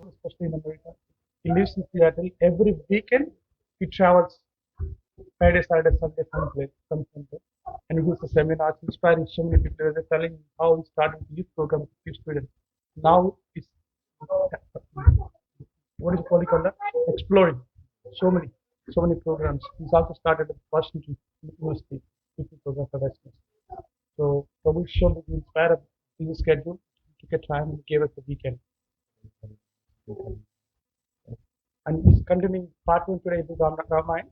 especially in America. He lives in Seattle. Every weekend, he travels Friday, Saturday, Sunday, someplace. And he gives the seminars, inspiring so many people. They're telling how he started the youth program with youth students. Now he's, what is it called? Call that? Exploring so many programs. He's also started at Washington University youth program for residents. So we showed that we inspired a busy schedule, took a time and gave us the weekend. And he's continuing part one today with Ramayana,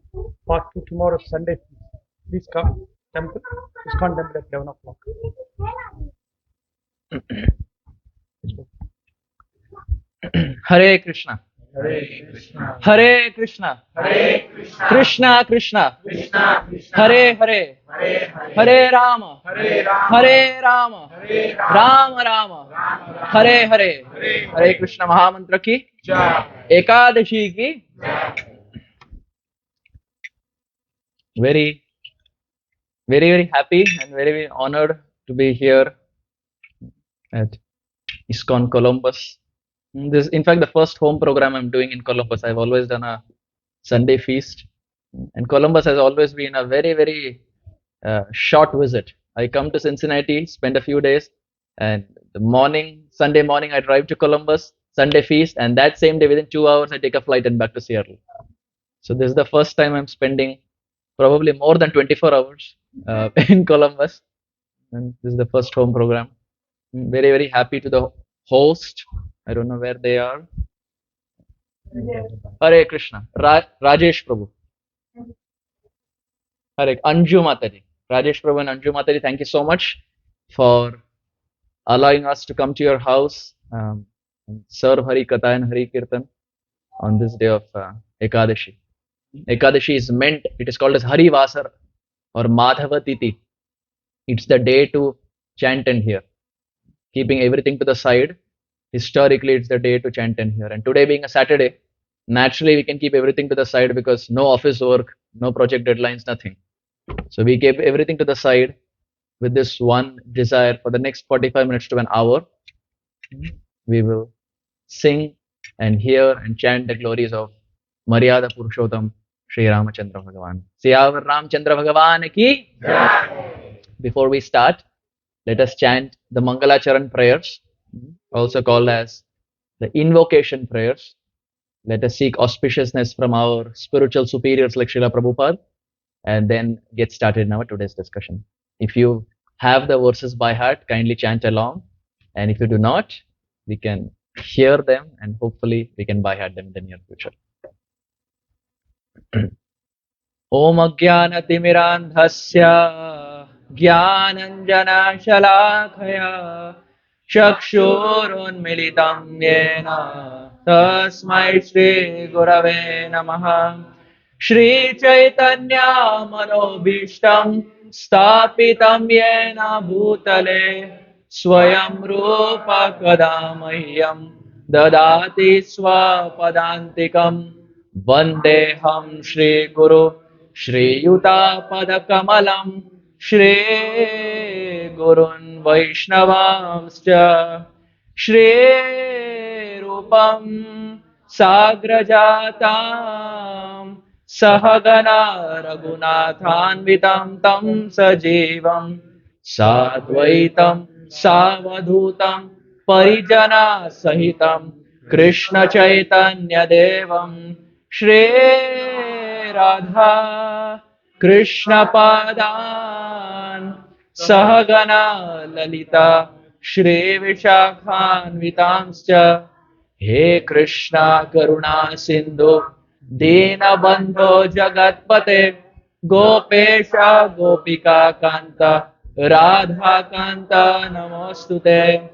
part two tomorrow Sunday. Please come, temple, ISKCON temple at 11 o'clock. Hare Krishna. Hare Krishna. Krishna Krishna. Hare Hare. Hare Rama. Hare Rama. Rama Rama. Hare Hare. Hare Krishna Mahamantra ki Ekadashi ki very happy and very honored to be here at ISKCON Columbus. This, in fact, the first home program I'm doing in Columbus. I've always done a Sunday feast, and Columbus has always been a very short visit. I come to Cincinnati, spend a few days, and Sunday morning, I drive to Columbus, Sunday feast, and that same day, within 2 hours, I take a flight and back to Seattle. So this is the first time I'm spending probably more than 24 hours in Columbus, and this is the first home program. I'm very happy to the host. I don't know where they are. Hare Krishna. Rajesh Prabhu. Hare Anju Mataji. Rajesh Prabhu and Anju Mataji, thank you so much for allowing us to come to your house and serve Hari Katha and Hari Kirtan on this day of Ekadashi. Ekadashi is meant, it is called as Hari Vasar or Madhava Titi. It's the day to chant and hear. Keeping everything to the side, historically it's the day to chant and hear. And today being a Saturday, naturally we can keep everything to the side because no office work, no project deadlines, nothing. So we keep everything to the side with this one desire: for the next 45 minutes to an hour, we will sing and hear and chant the glories of Maryada Purushottam Sri Ram Bhagavan. Siyavar Ramchandra Bhagavan ki. Before we start, let us chant the Mangalacharan prayers, also called as the invocation prayers. Let us seek auspiciousness from our spiritual superiors like Srila Prabhupada, and then get started in our today's discussion. If you have the verses by heart, kindly chant along, and if you do not, we can hear them and hopefully we can by heart them in the near future. Om Ajnanatimirandhasya Jnananjana Shalakaya Chakshurunmilitam Yena Tasmai Shri Gurave Namaha. Shri Chaitanya Manobhishtam Stapitam Yena Bhutale Swayam Rupa Kadamahyam Dadati Swapadantikam Vandeham Shri Guru Shri Yuta Padakamalam Shri Gurun Vaishnavamscha Shri Rupam Sagrajatam Sahagana Raghunathanvitam Tam Sajivam Sadvaitam Savadhutam Parijana Sahitam Krishna Chaitanya Devam Shri Radha Krishna Padan Sahagana Lalita Shri Vishakhanvitamscha. He Krishna Karuna Sindhu Dina Bandho Jagatpate Gopesha Gopika Kanta Radha Kanta Namostute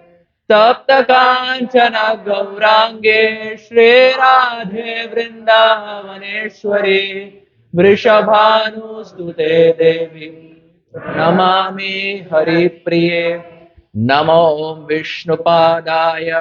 Tapta Kanchana Gaurange Shri Radhe Vrindavaneshwari Vrishabhanustute Devi Namami Hari Priye. Namo Vishnupadaya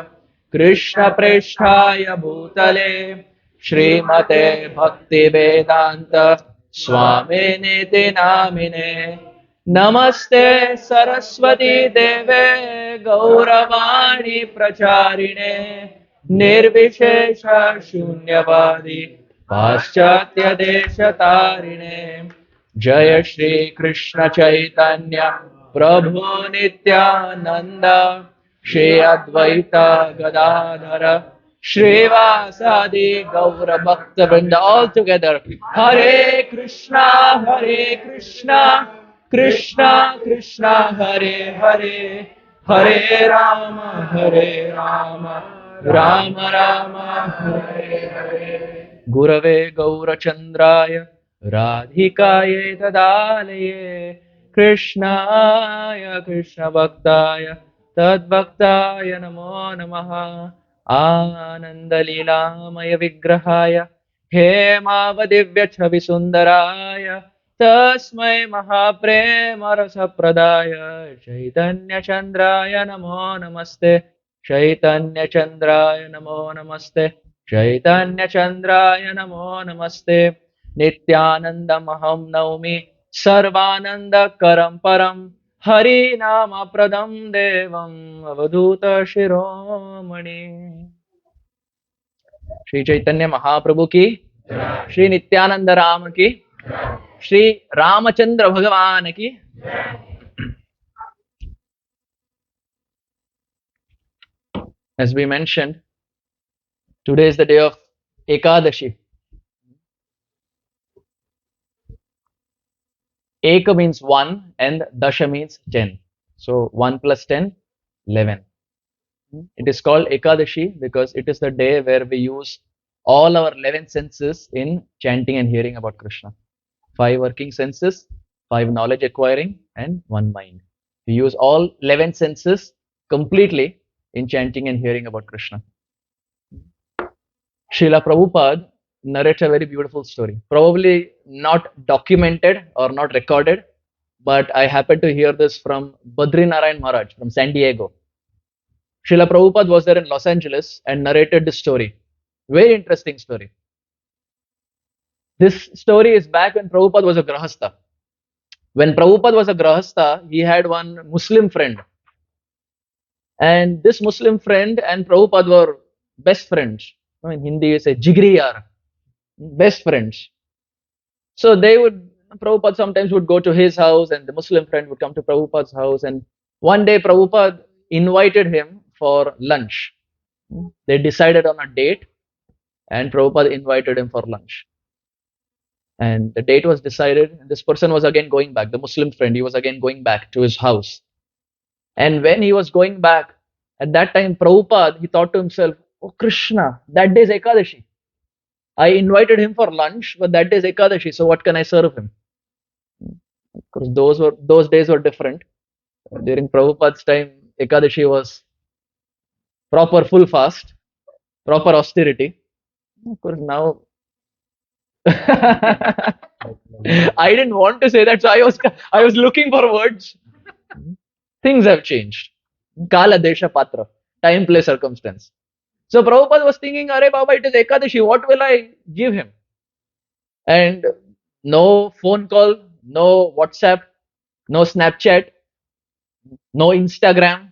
Krishna Presthaya Bhutale Srimate Bhakti Vedanta Swami Niti Namine. Namaste Saraswati Deve Gauravani Pracharine निर्विशेष शून्यवादी पाश्चात्य देश तारिणे जय श्री कृष्ण चैतन्य प्रभु नित्यानंद श्री अद्वैत गदाधर श्रीवासादि गौर भक्त वृंद all together हरे कृष्णा कृष्णा कृष्णा हरे हरे हरे राम राम राम हरे हरे गुरवे गौरचंद्राय राधिकायै तदालये कृष्णाय कृष्णभक्ताय तद्भक्ताय नमो नमः आनन्दलीलामय विग्रहाय हेमावदिव्य छवि सुन्दराय तस्मै महाप्रेम रसप्रदाय चैतन्य चन्द्राय नमो नमस्ते चैतन्य चन्द्राय नमो नमस्ते चैतन्य चन्द्राय नमो नमस्ते नित्यानन्दमहं नौमि सर्वानन्दकरं परं हरिनामप्रदं देवम् अवधूत शिरोमणि श्री चैतन्य महाप्रभु की श्री नित्यानंद राम की श्री रामचंद्र भगवान की as we mentioned, today is the day of Ekadashi. Eka means 1 and Dasha means 10. So 1 plus 10, 11. It is called Ekadashi because it is the day where we use all our 11 senses in chanting and hearing about Krishna. 5 working senses, 5 knowledge acquiring, and 1 mind. We use all 11 senses completely in chanting and hearing about Krishna. Srila Prabhupada narrates a very beautiful story, probably not documented or not recorded, but I happened to hear this from Badri Narayan Maharaj from San Diego. Srila Prabhupada was there in Los Angeles and narrated this story. Very interesting story. This story is back when Prabhupada was a Grahastha. When Prabhupada was a Grahastha, he had one Muslim friend. And this Muslim friend and Prabhupada were best friends. In Hindi, you say jigri yaar, best friends. So Prabhupada sometimes would go to his house and the Muslim friend would come to Prabhupada's house. And one day Prabhupada invited him for lunch. They decided on a date and Prabhupada invited him for lunch. And the date was decided and this person was again going back, the Muslim friend, he was again going back to his house. And when he was going back, at that time Prabhupada, he thought to himself, oh Krishna, that day is Ekadashi. I invited him for lunch, but that day is Ekadashi, so what can I serve him? Because those days were different. During Prabhupada's time, Ekadashi was proper full fast, proper austerity. Of course, now I didn't want to say that, so I was looking for words. Things have changed. Kala Desha Patra, time, place, circumstance. So Prabhupada was thinking, Are Baba, it is Ekadashi, what will I give him? And no phone call, no WhatsApp, no Snapchat, no Instagram,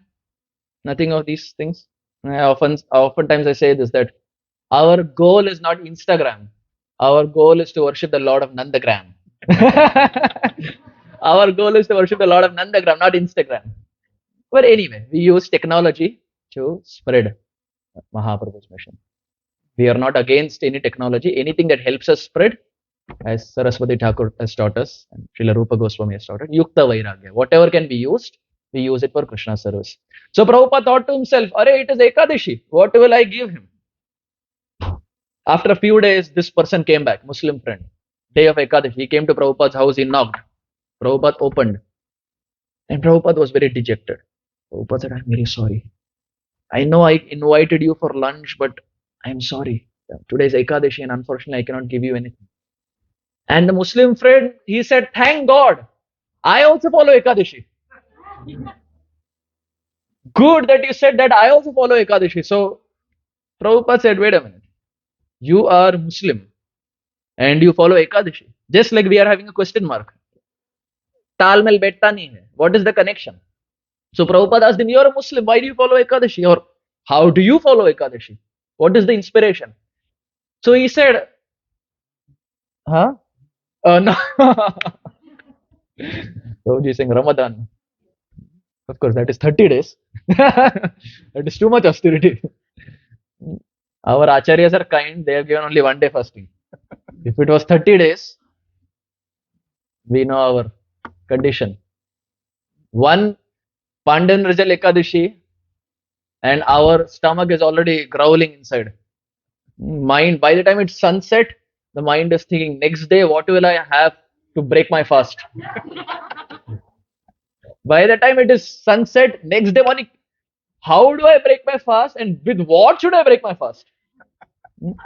nothing of these things. Oftentimes I say this, that our goal is not Instagram. Our goal is to worship the Lord of Nandagram. Our goal is to worship the Lord of Nandagram, not Instagram. But anyway, we use technology to spread Mahaprabhu's mission. We are not against any technology. Anything that helps us spread, as Saraswati Thakur has taught us, and Srila Rupa Goswami has taught us, Yukta Vairagya. Whatever can be used, we use it for Krishna service. So Prabhupada thought to himself, Are, it is Ekadashi. What will I give him? After a few days, this person came back, Muslim friend. Day of Ekadashi. He came to Prabhupada's house, he knocked. Prabhupada opened. And Prabhupada was very dejected. Prabhupada said, I'm very sorry. I know I invited you for lunch, but I'm sorry. Today is Ekadashi and unfortunately I cannot give you anything. And the Muslim friend, he said, Thank God. I also follow Ekadashi. Good that you said that I also follow Ekadashi. So Prabhupada said, wait a minute. You are Muslim and you follow Ekadashi. Just like we are having a question mark. Talmel betta nahi hai. What is the connection? So Prabhupada asked him, you are a Muslim. Why do you follow Ekadashi? Or how do you follow Ekadashi? What is the inspiration? So he said, huh? No. Prabhuji is saying Ramadan. Of course, that is 30 days. That is too much austerity. Our acharyas are kind, they have given only 1 day fasting. If it was 30 days, we know our condition. One Pandan Rijal Ekadashi, and our stomach is already growling inside. Mind, by the time it's sunset, the mind is thinking, next day, what will I have to break my fast? By the time it is sunset, next day morning, how do I break my fast and with what should I break my fast?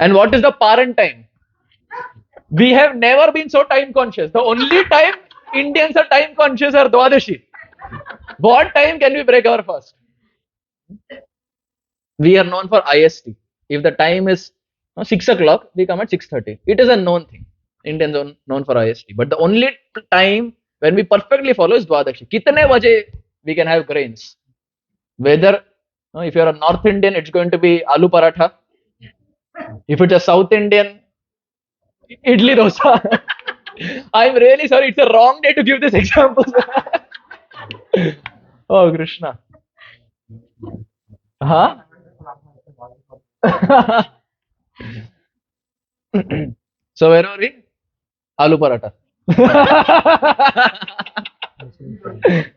And what is the parent time? We have never been so time conscious. The only time Indians are time conscious are Dwadashi. What time can we break our fast? We are known for IST. If the time is 6 o'clock, we come at 6:30. It is a known thing. Indians are known for IST. But the only time when we perfectly follow is Dwadashi. Kitne baje we can have grains. Whether if you are a North Indian, it's going to be aloo paratha. If it's a South Indian, idli dosa. I'm really sorry, it's a wrong day to give this example. Oh, Krishna. Huh? So where are we? Aloo paratha.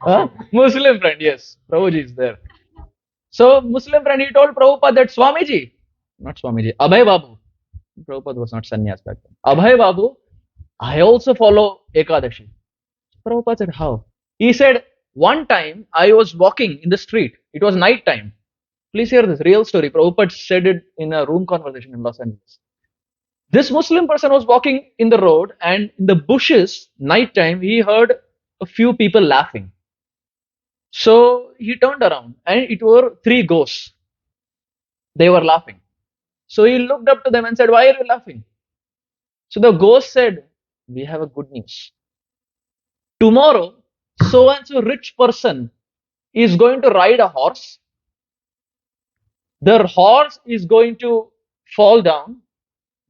Huh? Muslim friend, yes. Prabhuji is there. So Muslim friend, he told Prabhupada that Swamiji, not Swamiji, Abhay Babu. Prabhupada was not sannyas back then. Abhay Babu, I also follow Ekadashi. Prabhupada said, how? He said, one time I was walking in the street. It was night time. Please hear this real story. Prabhupada said it in a room conversation in Los Angeles. This Muslim person was walking in the road, and in the bushes, night time, he heard a few people laughing. So he turned around, and it were 3 ghosts. They were laughing. So he looked up to them and said, why are you laughing? So the ghost said, we have a good news. Tomorrow, so and so rich person is going to ride a horse. The horse is going to fall down.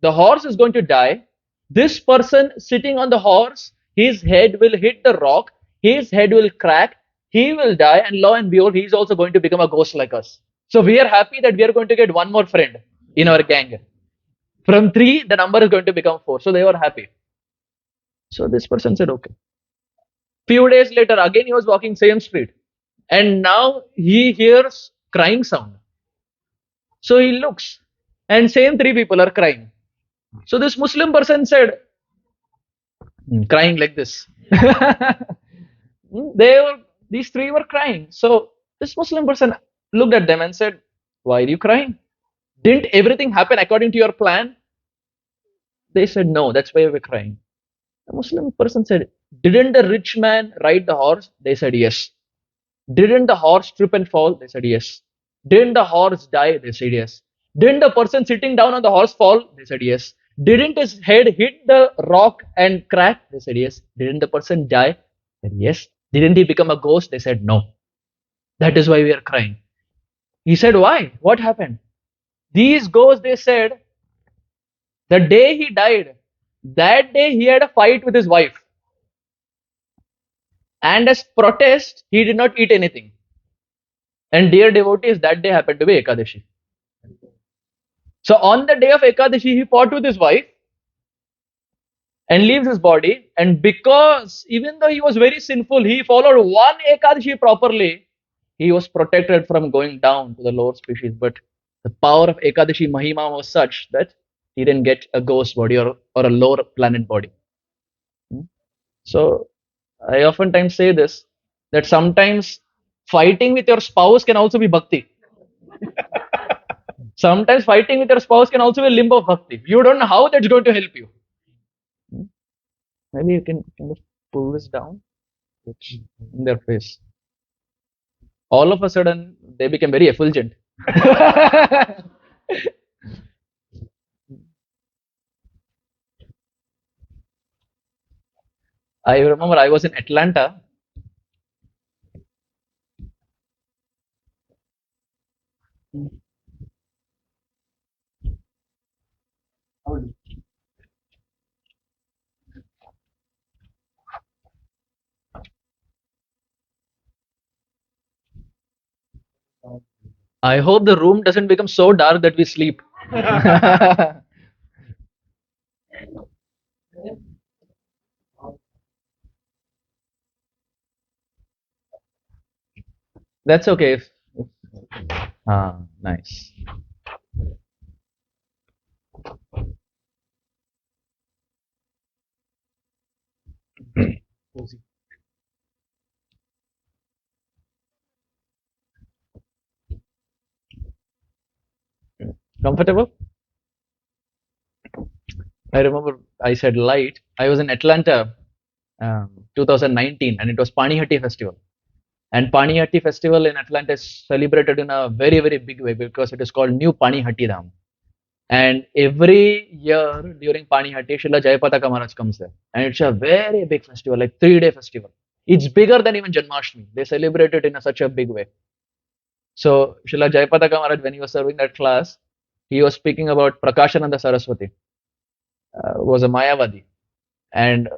The horse is going to die. This person sitting on the horse, his head will hit the rock. His head will crack. He will die. And lo and behold, he is also going to become a ghost like us. So we are happy that we are going to get one more friend in our gang. From 3, the number is going to become 4. So they were happy. So this person said, okay. Few days later, again he was walking same street. And now he hears crying sound. So he looks, and same 3 people are crying. So this Muslim person said, crying like this. These 3 were crying. So this Muslim person looked at them and said, why are you crying? Didn't everything happen according to your plan? They said, no, that's why we're crying. The Muslim person said, didn't the rich man ride the horse? They said, yes. Didn't the horse trip and fall? They said, yes. Didn't the horse die? They said, yes. Didn't the person sitting down on the horse fall? They said, yes. Didn't his head hit the rock and crack? They said, yes. Didn't the person die? They said, yes. Didn't he become a ghost? They said, no. That is why we are crying. He said, why? What happened? These ghosts, they said, the day he died, that day he had a fight with his wife. And as protest, he did not eat anything. And dear devotees, that day happened to be Ekadashi. So on the day of Ekadashi, he fought with his wife and leaves his body. And because even though he was very sinful, he followed one Ekadashi properly, he was protected from going down to the lower species. But the power of Ekadashi Mahima was such that he didn't get a ghost body or a lower planet body. So I oftentimes say this, that sometimes fighting with your spouse can also be bhakti. Sometimes fighting with your spouse can also be a limb of bhakti. You don't know how that's going to help you. Maybe you can kind of pull this down in their face. All of a sudden, they became very effulgent. I remember I was in Atlanta. I hope the room doesn't become so dark that we sleep. That's okay. Nice. Comfortable? I remember I said light. I was in Atlanta, 2019, and it was Panihatti Festival. And Panihatti Festival in Atlanta is celebrated in a very, very big way because it is called New Panihatti Dham. And every year during Panihatti, Srila Jayapataka Maharaj comes there. And it's a very big festival, like 3-day festival. It's bigger than even Janmashtami. They celebrate it in such a big way. So Srila Jayapataka Maharaj, when he was serving that class, he was speaking about Prakashananda Saraswati, was a Mayavadi. And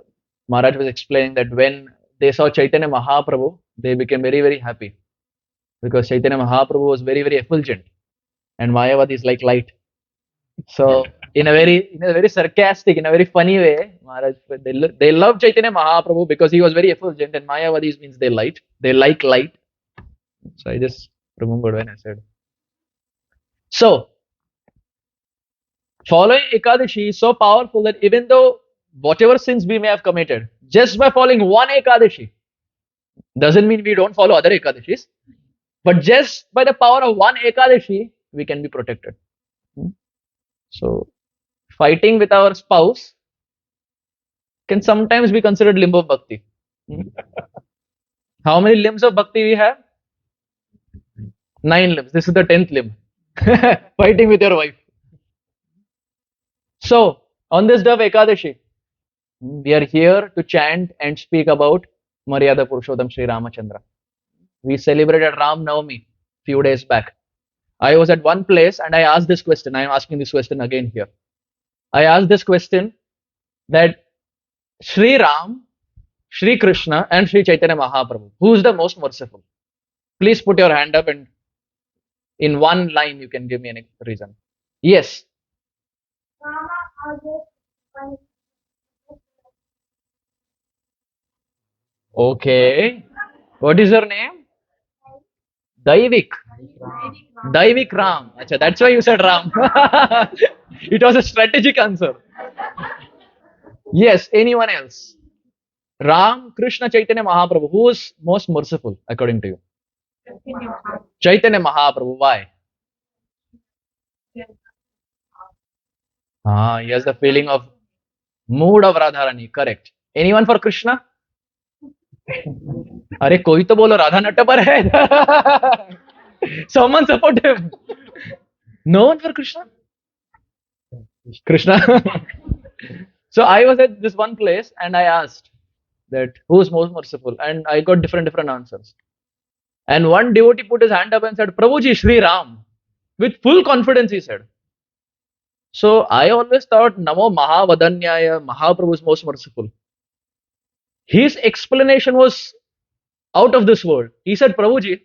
Maharaj was explaining that when they saw Chaitanya Mahaprabhu, they became very, very happy because Chaitanya Mahaprabhu was very, very effulgent and Mayavadi is like light. So in a very sarcastic, in a very funny way, Maharaj, they love Chaitanya Mahaprabhu because he was very effulgent, and Mayavadis means they like light. So I just remembered when I said. So following Ekadashi is so powerful that even though whatever sins we may have committed, just by following one Ekadashi, doesn't mean we don't follow other Ekadashis, but just by the power of one Ekadashi, we can be protected. So, fighting with our spouse can sometimes be considered limb of bhakti. How many limbs of bhakti we have? 9 limbs. This is the 10th limb. Fighting with your wife. So, on this day of Ekadashi, we are here to chant and speak about Maryada Purushottam Sri Ramachandra. We celebrated Ram Navami few days back. I was at one place and I asked this question. I am asking this question again here. I asked this question that Sri Ram, Sri Krishna, and Sri Chaitanya Mahaprabhu, who is the most merciful? Please put your hand up and in one line you can give me any reason. Yes. Okay. What is your name? Daivik. Daivik Ram. Achha, that's why you said Ram. It was a strategic answer. Yes, anyone else? Ram, Krishna, Chaitanya Mahaprabhu. Who is most merciful according to you? Chaitanya Mahaprabhu. Why? He has the feeling of mood of Radharani. Correct. Anyone for Krishna? अरे कोई तो बोलो Radha nut पर है. Someone support him. No one for Krishna? Krishna. So I was at this one place and I asked that who is most merciful, and I got different answers. And one devotee put his hand up and said, Prabhuji, Sri Ram. With full confidence he said. So I always thought Namo Mahavadanyaya, Mahaprabhu is most merciful. His explanation was out of this world. He said, Prabhuji,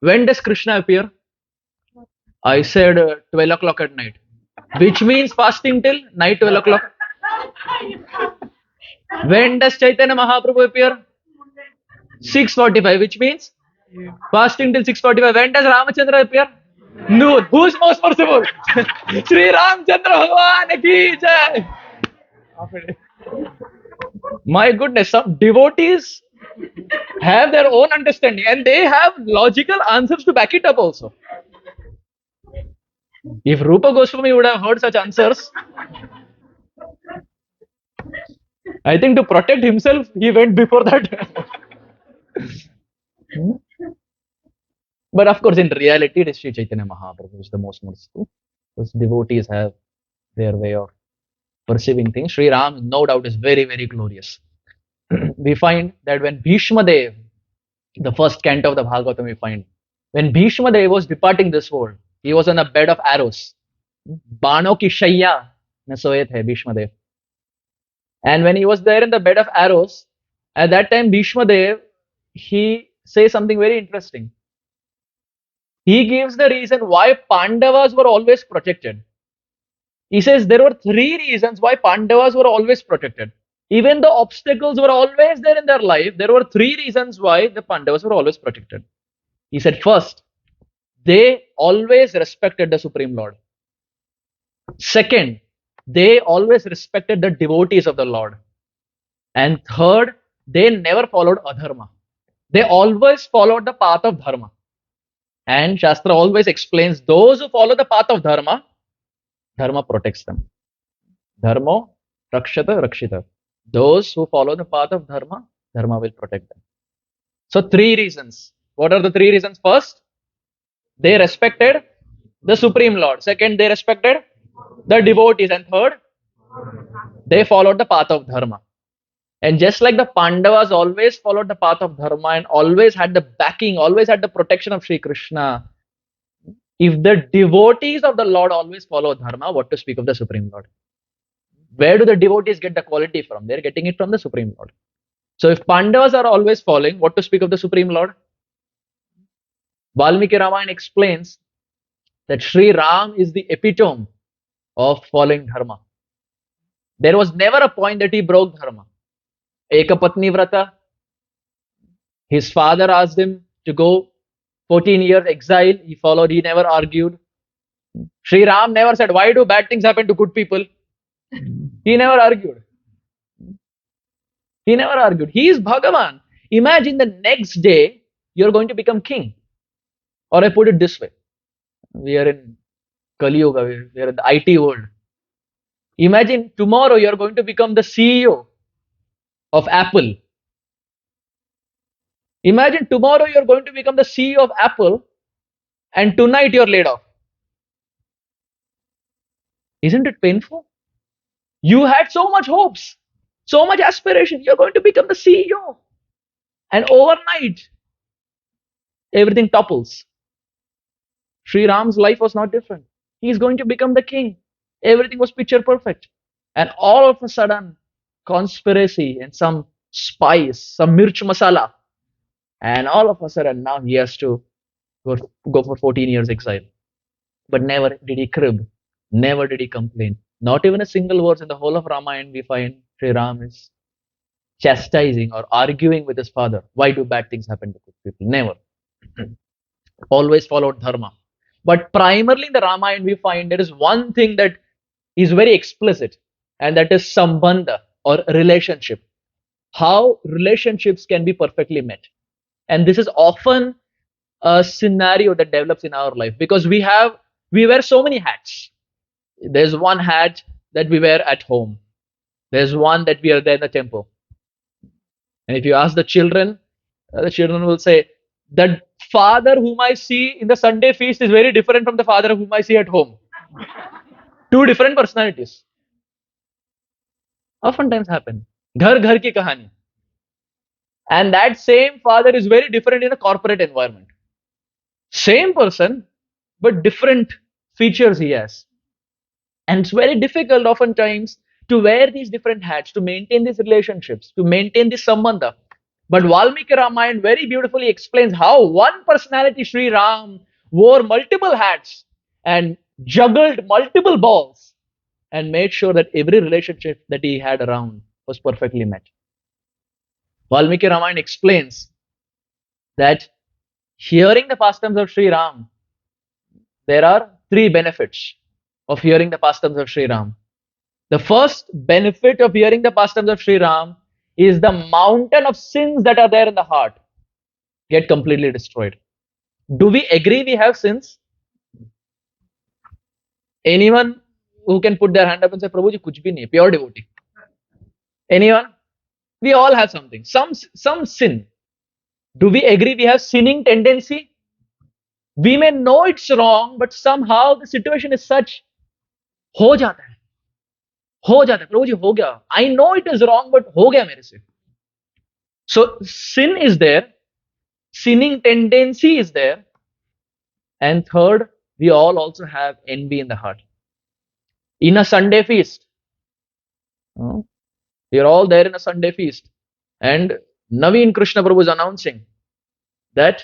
when does Krishna appear? I said 12 o'clock at night, which means fasting till night 12 o'clock. When does Chaitanya Mahaprabhu appear? 6:45, which means fasting till 6:45. When does Ramachandra appear? Noon. Who's most merciful? Sri Ram Chandra Bhagwan ki jai. My goodness, some devotees have their own understanding and they have logical answers to back it up also. If Rupa Goswami would have heard such answers, I think to protect himself, he went before that. But of course, in reality, it is Sri Chaitanya Mahaprabhu who is the most merciful. Because devotees have their way of perceiving things. Sri Ram, no doubt, is very, very glorious. We find that when Bhishma Dev, the first canto of the Bhagavatam, we find when Bhishma Dev was departing this world, he was on a bed of arrows. Bano ki shayya mein soye the Bhishma Dev. And when he was there in the bed of arrows, at that time Bhishma Dev, he says something very interesting. he gives the reason why Pandavas were always protected. He says there were three reasons why Pandavas were always protected. Even the obstacles were always there in their life. There were three reasons why the Pandavas were always protected. He said, first, they always respected the Supreme Lord. Second, they always respected the devotees of the Lord. And third, they never followed adharma. They always followed the path of dharma. And Shastra always explains those who follow the path of dharma, dharma protects them. Dharma rakshata rakshita. Those who follow the path of dharma, dharma will protect them. So three reasons. What are the three reasons? First, they respected the Supreme Lord. Second, they respected the devotees. And third, they followed the path of dharma. And just like the Pandavas always followed the path of dharma and always had the backing, always had the protection of Sri Krishna, if the devotees of the Lord always follow dharma, what to speak of the Supreme Lord? Where do the devotees get the quality from? They're getting it from the Supreme Lord. So if Pandavas are always following, what to speak of the Supreme Lord? Valmiki Ramayana explains that Sri Ram is the epitome of following dharma. There was never a point that he broke dharma. Ekapatni Vrata, his father asked him to go 14 years exile. He followed, he never argued. Sri Ram never said, why do bad things happen to good people? He never argued. He never argued. He is Bhagavan. Imagine the next day you're going to become king. Or I put it this way. We are in Kali Yuga, we are in the IT world. Imagine tomorrow you're going to become the CEO of Apple. Imagine tomorrow you're going to become the CEO of Apple and tonight you're laid off. Isn't it painful? You had so much hopes, so much aspiration. You're going to become the CEO. And overnight, everything topples. Sri Ram's life was not different. He's going to become the king. Everything was picture perfect. And all of a sudden, conspiracy and some spice, some mirch masala. And all of a sudden, now he has to go for 14 years exile. But never did he crib. Never did he complain. Not even a single word in the whole of Ramayana we find Sri Ram is chastising or arguing with his father. Why do bad things happen to good people? Never. Always followed dharma. But primarily in the Ramayana we find there is one thing that is very explicit, and that is sambandha or relationship. How relationships can be perfectly met. And this is often a scenario that develops in our life because we wear so many hats. There's one hat that we wear at home. There's one that we are there in the temple. And if you ask the children will say, the father whom I see in the Sunday feast is very different from the father whom I see at home. Two different personalities. Oftentimes happen. Ghar ghar ki kahani. And that same father is very different in a corporate environment. Same person, but different features he has. And it's very difficult oftentimes to wear these different hats, to maintain these relationships, to maintain this sambandha. But Valmiki Ramayana very beautifully explains how one personality, Sri Ram, wore multiple hats and juggled multiple balls and made sure that every relationship that he had around was perfectly met. Valmiki Ramayana explains that hearing the pastimes of Sri Ram, there are three benefits of hearing the pastimes of Sri Ram. The first benefit of hearing the pastimes of Sri Ram is the mountain of sins that are there in the heart get completely destroyed. Do we agree we have sins? Anyone who can put their hand up and say, Prabhuji, kuch bhi nahi, pure devotee. Anyone? We all have something, some sin. Do we agree we have sinning tendency? We may know it's wrong, but somehow the situation is such, हो जाता है प्रभु जी हो गया. I know it is wrong, but हो गया मेरे से. So sin is there, sinning tendency is there, and third, we all also have envy in the heart. In a Sunday feast, we are all there in a Sunday feast, and Naveen Krishna Prabhu is announcing that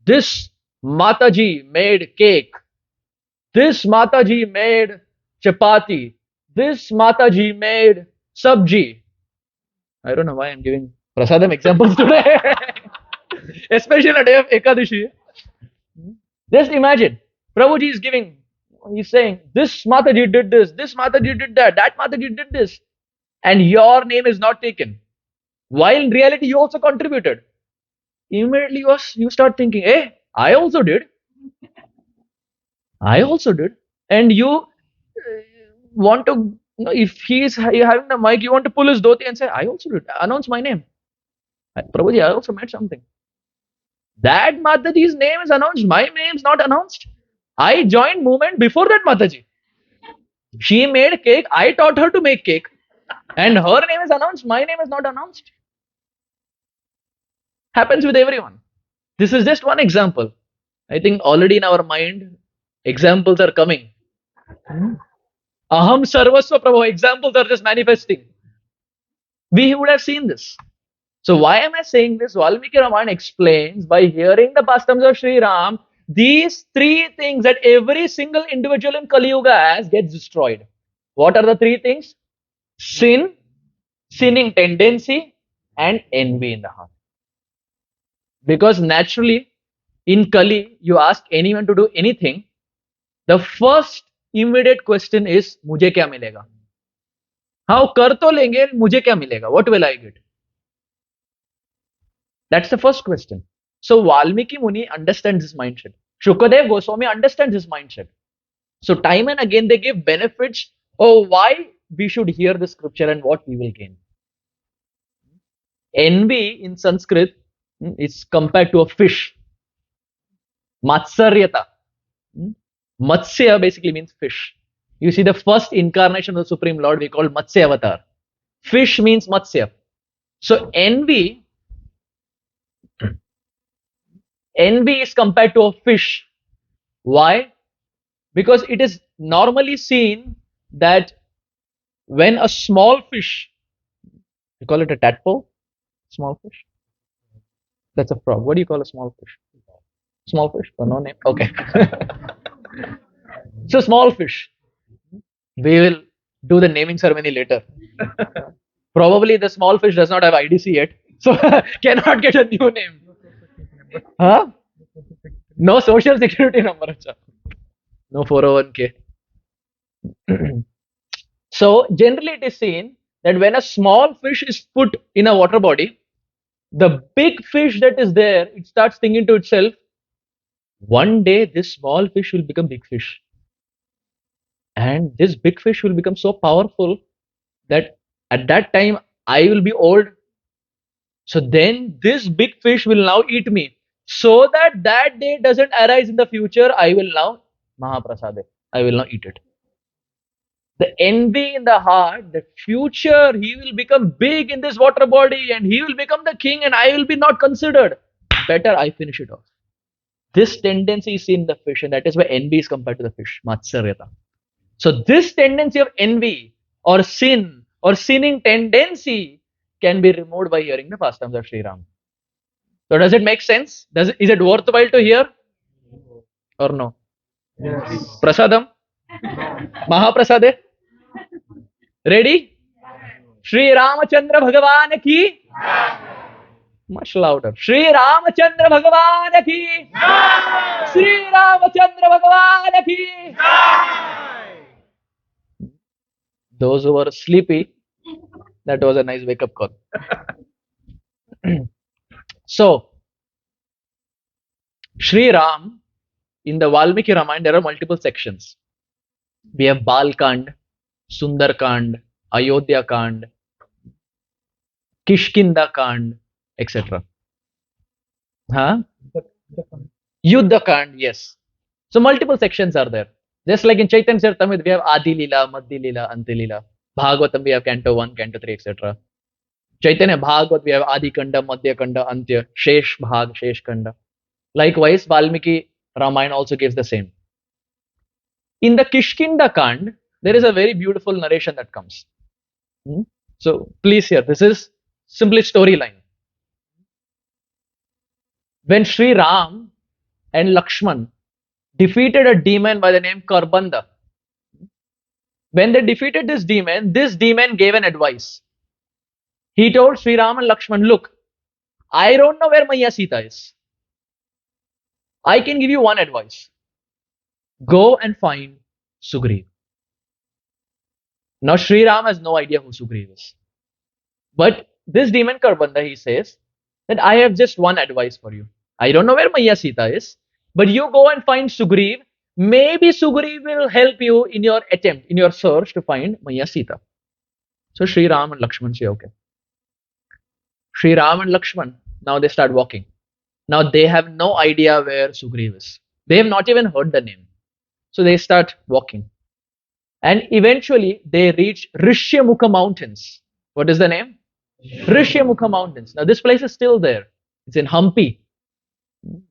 this Mataji made cake. This Mataji made chapati. This Mataji made sabji. I don't know why I'm giving prasadam examples today. Especially on a day of Ekadashi. Just imagine, Prabhuji is giving, he's saying, this Mataji did this Mataji did that Mataji did this. And your name is not taken. While in reality, you also contributed. Immediately you start thinking, hey, I also did. I also did. And you want to, if he is having the mic, you want to pull his dhoti and say, I also did. Announce my name. Prabhuji, I also made something. That Mataji's name is announced. My name is not announced. I joined movement before that Mataji. She made cake. I taught her to make cake. And her name is announced. My name is not announced. Happens with everyone. This is just one example. I think already in our mind, examples are coming. Aham sarvasva prabhu. Examples are just manifesting. We would have seen this. So why am I saying this? Valmiki Ramayana explains by hearing the pastimes of Sri Ram, these three things that every single individual in Kali Yuga has gets destroyed. What are the three things? Sin, sinning tendency, and envy in the heart. Because naturally, in Kali, you ask anyone to do anything, the first immediate question is, मुझे क्या मिलेगा? हाँ, कर तो लेंगे, मुझे क्या मिलेगा? What will I get? That's the first question. So Valmiki Muni understands this mindset. Shukadev Goswami understands this mindset. So time and again they give benefits of why we should hear the scripture and what we will gain. Envy in Sanskrit is compared to a fish. Matsaryata. Matsya basically means fish. You see, the first incarnation of the Supreme Lord we call Matsya Avatar. Fish means Matsya. So envy is compared to a fish. Why? Because it is normally seen that when a small fish, you call it a tadpole? Small fish? That's a frog. What do you call a small fish? Small fish? Oh, no name? Okay. So small fish. We will do the naming ceremony later. Probably the small fish does not have IDC yet, so cannot get a new name. Huh? No social security number. No 401k. So generally it is seen that when a small fish is put in a water body, the big fish that is there, it starts thinking to itself, one day this small fish will become big fish. And this big fish will become so powerful that at that time I will be old. So then this big fish will now eat me. So that that day doesn't arise in the future, I will now Mahaprasade. I will now eat it. The envy in the heart, the future, he will become big in this water body and he will become the king and I will be not considered. Better I finish it off. This tendency is seen in the fish, and that is why envy is compared to the fish, Matsaryata. So this tendency of envy or sin or sinning tendency can be removed by hearing the pastimes of Sri Ram. So does it make sense? Is it worthwhile to hear? Or no? Yes. Prasadam? Mahaprasade? Ready? Sri Ramachandra Bhagavan ki? Much louder. Sri Ramachandra Bhagavan ki? Sri Ramachandra Bhagavan ki? Those who were sleepy, that was a nice wake up call. So, Sri Ram, in the Valmiki Ramayana, there are multiple sections. We have Balkand, Sundarkand, Ayodhya Kand, Kishkinda Kand, etc. Huh? Yuddha Kand, yes. So multiple sections are there. Just like in Chaitanya Charitamrita, we have Adi Lila, Madhya Lila, Anti Lila. Bhagavatam, we have Canto 1, Canto 3, etc. Chaitanya Bhagavat, we have Adi Kanda, Madhya Kanda, Antya, Shesh Bhag, Shesh Kanda. Likewise, Valmiki Ramayana also gives the same. In the Kishkinda Kand, there is a very beautiful narration that comes. So please hear, this is simply storyline. When Sri Ram and Lakshman defeated a demon by the name Karbanda. When they defeated this demon gave an advice. He told Sri Ram and Lakshman, look, I don't know where Maya Sita is. I can give you one advice. Go and find Sugriv. Now Sri Ram has no idea who Sugriv is. But this demon Karbanda, he says that I have just one advice for you. I don't know where Maya Sita is, but you go and find Sugriv. Maybe Sugriv will help you in your attempt, in your search to find Maya Sita. So Sri Ram and Lakshman say, okay. Sri Ram and Lakshman, now they start walking. Now they have no idea where Sugriv is. They have not even heard the name. So they start walking. And eventually they reach Rishyamukha Mountains. What is the name? Rishyamukha Mountains. Now this place is still there. It's in Hampi.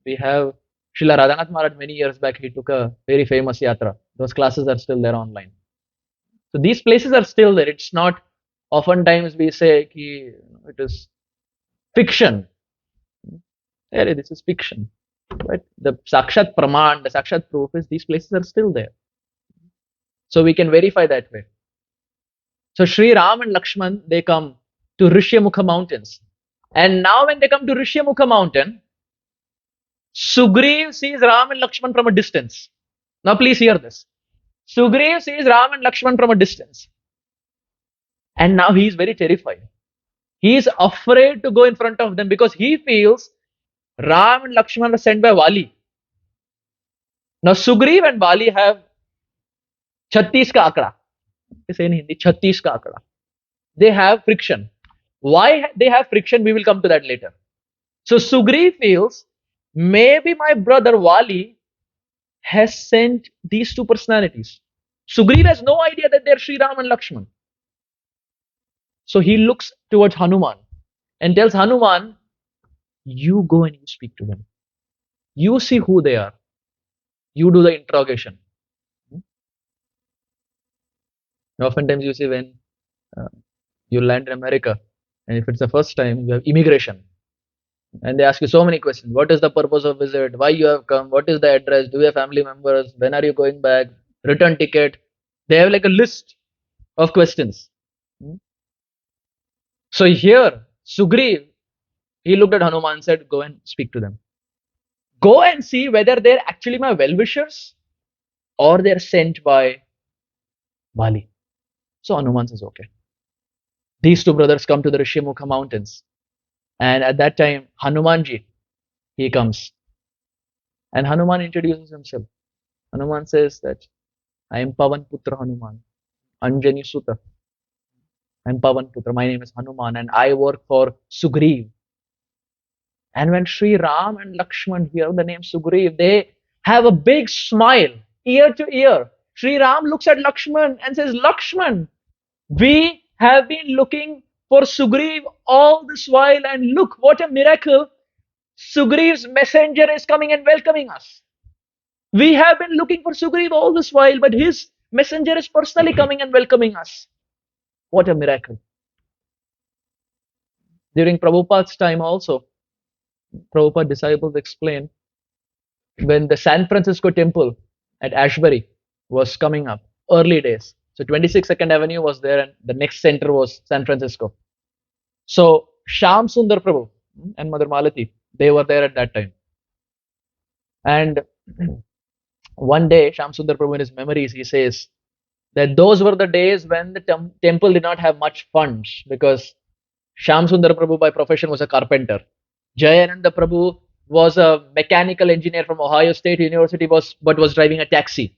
We have Srila Radhanath Maharaj many years back. He took a very famous yatra. Those classes are still there online. So these places are still there. It's not, oftentimes we say ki it is fiction. This is fiction. But the Sakshat Praman, the Sakshat proof is these places are still there. So we can verify that way. So Sri Ram and Lakshman, they come to Rishyamukha Mountains. And now when they come to Rishyamukha Mountain, Sugriv sees Ram and Lakshman from a distance. Now please hear this. Sugriv sees Ram and Lakshman from a distance. And now he is very terrified. He is afraid to go in front of them because he feels Ram and Lakshman are sent by Vali. Now Sugriv and Vali have 36 ka akda. They say in Hindi, 36 ka akda. They have friction. Why they have friction, we will come to that later. So Sugriv feels, maybe my brother Vali has sent these two personalities. Sugriv has no idea that they're Sri Ram and Lakshman. So he looks towards Hanuman and tells Hanuman, you go and you speak to them. You see who they are. You do the interrogation. Oftentimes you see when you land in America, and if it's the first time, you have immigration. And they ask you so many questions. What is the purpose of visit? Why you have come? What is the address? Do you have family members? When are you going back? Return ticket. They have like a list of questions. So here, Sugriv, he looked at Hanuman and said, go and speak to them. Go and see whether they're actually my well-wishers or they're sent by Vali. So Hanuman says, okay. These two brothers come to the Rishyamukha Mountains. And at that time, Hanumanji, he comes. And Hanuman introduces himself. Hanuman says that, I am Pavan Putra Hanuman, Anjani Sutta. I am Pavan Putra, my name is Hanuman and I work for Sugriv. And when Sri Ram and Lakshman hear the name Sugriv, they have a big smile, ear to ear. Sri Ram looks at Lakshman and says, Lakshman, we have been looking for Sugriv all this while, and look what a miracle. Sugriv's messenger is coming and welcoming us. We have been looking for Sugriv all this while, but his messenger is personally coming and welcoming us. What a miracle. During Prabhupada's time also, Prabhupada disciples explain, when the San Francisco temple at Ashbury was coming up, early days. So 26 2nd Avenue was there and the next center was San Francisco. So Shyam Sundar Prabhu and Mother Malati, they were there at that time. And one day, Shyam Sundar Prabhu in his memories, he says that those were the days when the temple did not have much funds because Shyam Sundar Prabhu by profession was a carpenter. Jayananda Prabhu was a mechanical engineer from Ohio State University but was driving a taxi.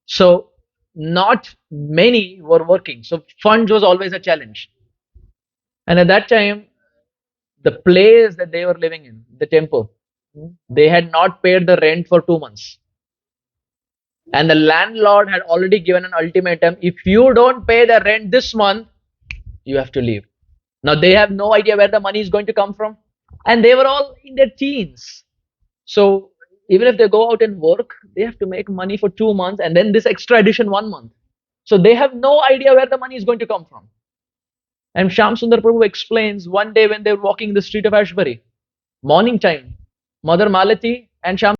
So not many were working. So funds was always a challenge. And at that time, the place that they were living in, the temple, they had not paid the rent for 2 months. And the landlord had already given an ultimatum, if you don't pay the rent this month, you have to leave. Now they have no idea where the money is going to come from. And they were all in their teens. So even if they go out and work, they have to make money for 2 months and then this extra addition 1 month. So they have no idea where the money is going to come from. And Shyam Sundar Prabhu explains, one day when they were walking the street of Ashbury, morning time, Mother Malati and Shyam